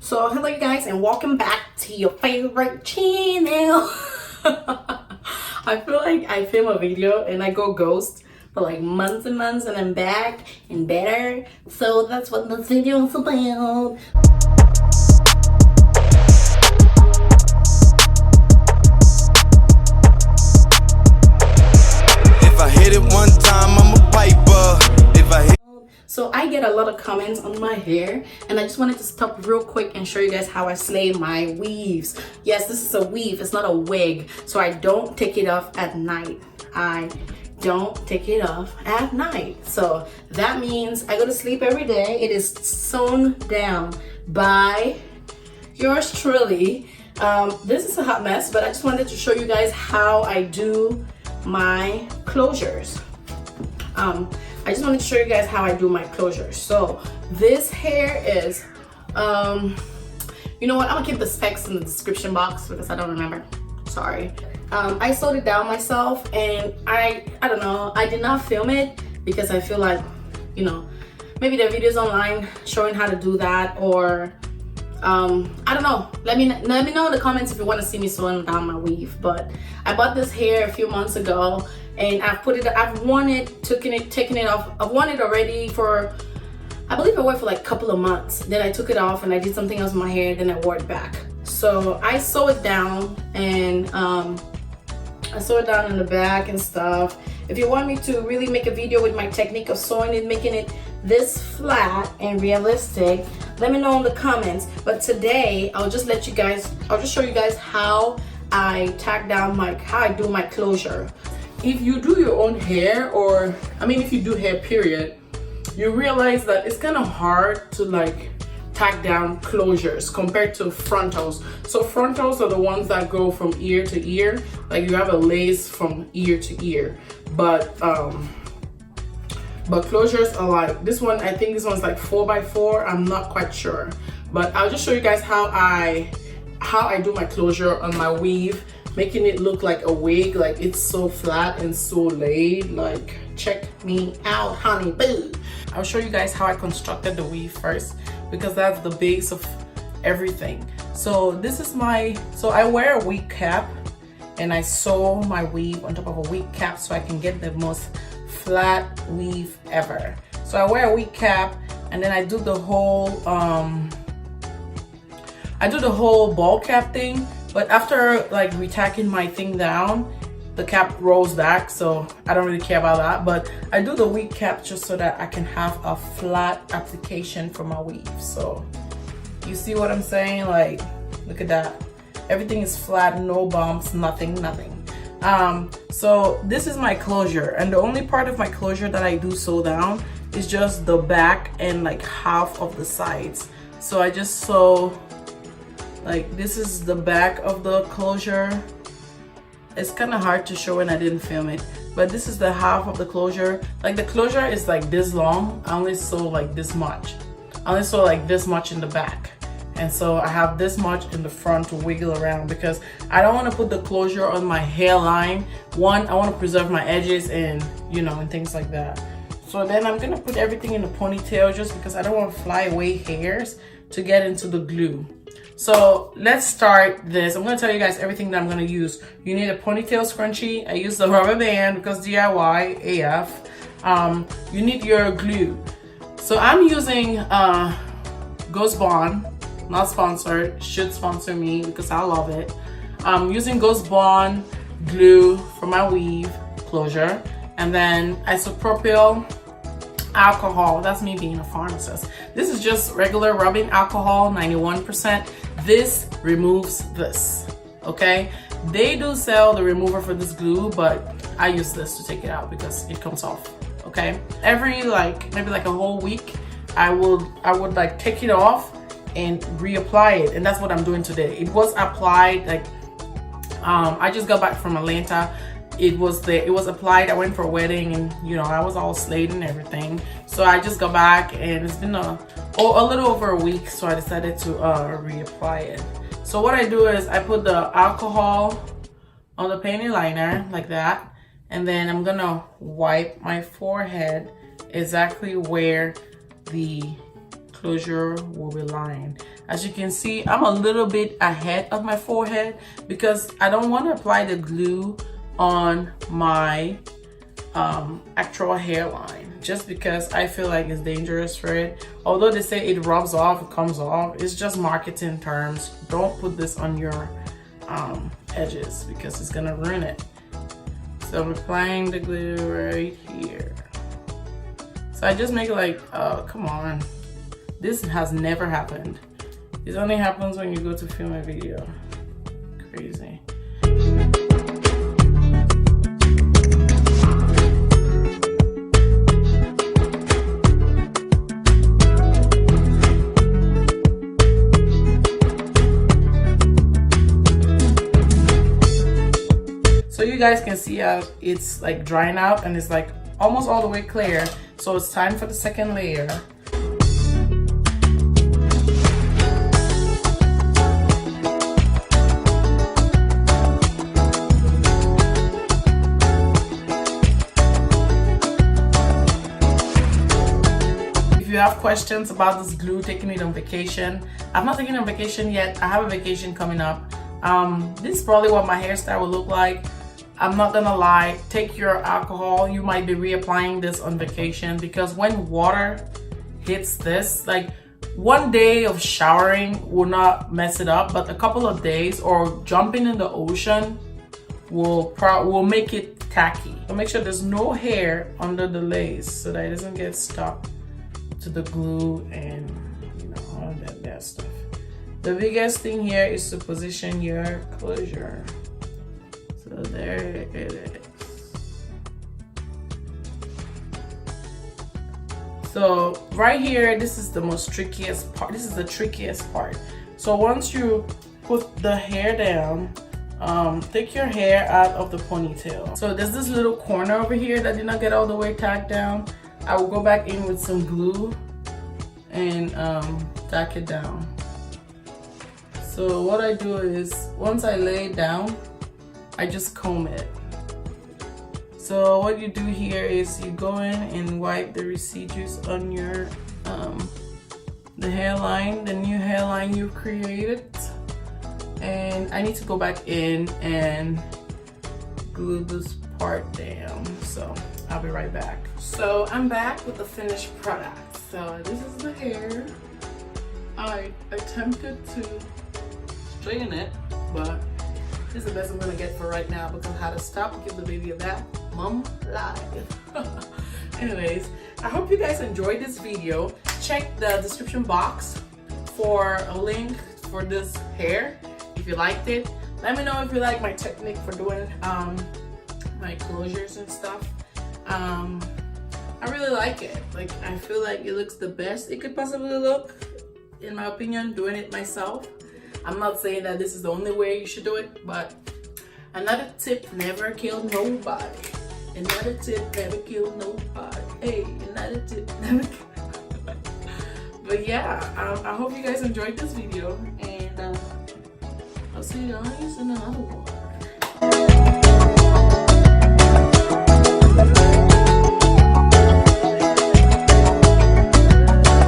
So hello you guys and welcome back to your favorite channel. I feel like I film a video and I go ghost for like months and months and I'm back and better. So that's what this video is about. If I hit it one time, I'm a piper. If I hit So I get a lot of comments on my hair and I just wanted to stop real quick and show you guys how I slay my weaves. Yes, this is a weave, it's not a wig. So I don't take it off at night. I don't take it off at night. So that means I go to sleep every day. It is sewn down by yours truly. This is a hot mess, but I just wanted to show you guys how I do my closures. I just wanted to show you guys how I do my closures. So this hair is, you know what? I'm gonna keep the specs in the description box because I don't remember. Sorry. I sewed it down myself, and I don't know. I did not film it because I feel like, you know, maybe there are videos online showing how to do that, or I don't know. Let me know in the comments if you want to see me sewing down my weave. But I bought this hair a few months ago. And I've worn it, taken it off. I've worn it already for, I believe I wore it for like a couple of months. Then I took it off and I did something else with my hair, then I wore it back. So I sew it down, and I sew it down in the back and stuff. If you want me to really make a video with my technique of sewing it, making it this flat and realistic, let me know in the comments. But today, I'll just show you guys how I tack down how I do my closure. If you do your own hair, or I mean if you do hair period, you realize that it's kind of hard to like tack down closures compared to frontals. So frontals are the ones that go from ear to ear, like you have a lace from ear to ear, but closures are like this one. I think this one's like 4x4. I'm not quite sure, but I'll just show you guys how I do my closure on my weave, making it look like a wig, like it's so flat and so laid. Like, check me out, honey boo. I'll show you guys how I constructed the weave first, because that's the base of everything. So this is so I wear a wig cap and I sew my weave on top of a wig cap so I can get the most flat weave ever. So I wear a wig cap and then I do the whole ball cap thing. But after like retacking my thing down, the cap rolls back, so I don't really care about that. But I do the wig cap just so that I can have a flat application for my weave. So you see what I'm saying? Like, look at that. Everything is flat, no bumps, nothing. So this is my closure, and the only part of my closure that I do sew down is just the back and like half of the sides. So I just sew. Like, this is the back of the closure. It's kind of hard to show when I didn't film it, but this is the half of the closure. Like, the closure is like this long. I only sew like this much. I only sew like this much in the back, and so I have this much in the front to wiggle around because I don't want to put the closure on my hairline. One, I want to preserve my edges and, you know, and things like that. So then I'm gonna put everything in a ponytail just because I don't want flyaway hairs to get into the glue. So let's start this. I'm gonna tell you guys everything that I'm gonna use. You need a ponytail scrunchie. I use the rubber band because DIY AF. You need your glue. So I'm using Ghost Bond, not sponsored, should sponsor me because I love it. I'm using Ghost Bond glue for my weave closure, and then isopropyl alcohol. That's me being a pharmacist. This is just regular rubbing alcohol, 91%. This removes this, okay? They do sell the remover for this glue, but I use this to take it out because it comes off, okay? Every maybe like a whole week, I would like take it off and reapply it, and that's what I'm doing today. It was applied like I just got back from Atlanta. It was applied. I went for a wedding, and you know, I was all slayed and everything. So I just got back, and it's been a little over a week, so I decided to reapply it. So what I do is I put the alcohol on the painted liner like that, and then I'm gonna wipe my forehead exactly where the closure will be lying. As you can see, I'm a little bit ahead of my forehead because I don't want to apply the glue on my actual hairline, just because I feel like it's dangerous for it. Although they say it rubs off, it comes off, it's just marketing terms. Don't put this on your edges because it's gonna ruin it. So I'm applying the glue right here. So I just make it like, oh, come on. This has never happened. This only happens when you go to film a video. Crazy. So you guys can see how it's like drying out and it's like almost all the way clear. So it's time for the second layer. If you have questions about this glue, taking it on vacation, I'm not taking it on vacation yet. I have a vacation coming up. This is probably what my hairstyle will look like. I'm not gonna lie, take your alcohol. You might be reapplying this on vacation because when water hits this, like one day of showering will not mess it up, but a couple of days or jumping in the ocean will make it tacky. So make sure there's no hair under the lace so that it doesn't get stuck to the glue and you know all that bad stuff. The biggest thing here is to position your closure. So there it is. So right here, this is the most trickiest part. This is the trickiest part. So once you put the hair down, take your hair out of the ponytail. So there's this little corner over here that did not get all the way tacked down. I will go back in with some glue and tack it down. So what I do is, once I lay it down, I just comb it. So what you do here is you go in and wipe the residues on your the hairline, the new hairline you've created. And I need to go back in and glue this part down. So I'll be right back. So I'm back with the finished product. So this is the hair. I attempted to straighten it, but this is the best I'm gonna get for right now because I had to stop and give the baby a bath. Mom live. Anyways, I hope you guys enjoyed this video. Check the description box for a link for this hair if you liked it. Let me know if you like my technique for doing my closures and stuff. I really like it. Like, I feel like it looks the best it could possibly look, in my opinion, doing it myself. I'm not saying that this is the only way you should do it, but another tip never killed nobody. Another tip never killed nobody. Hey, another tip never killed. But yeah, I hope you guys enjoyed this video, and I'll see you guys in another one.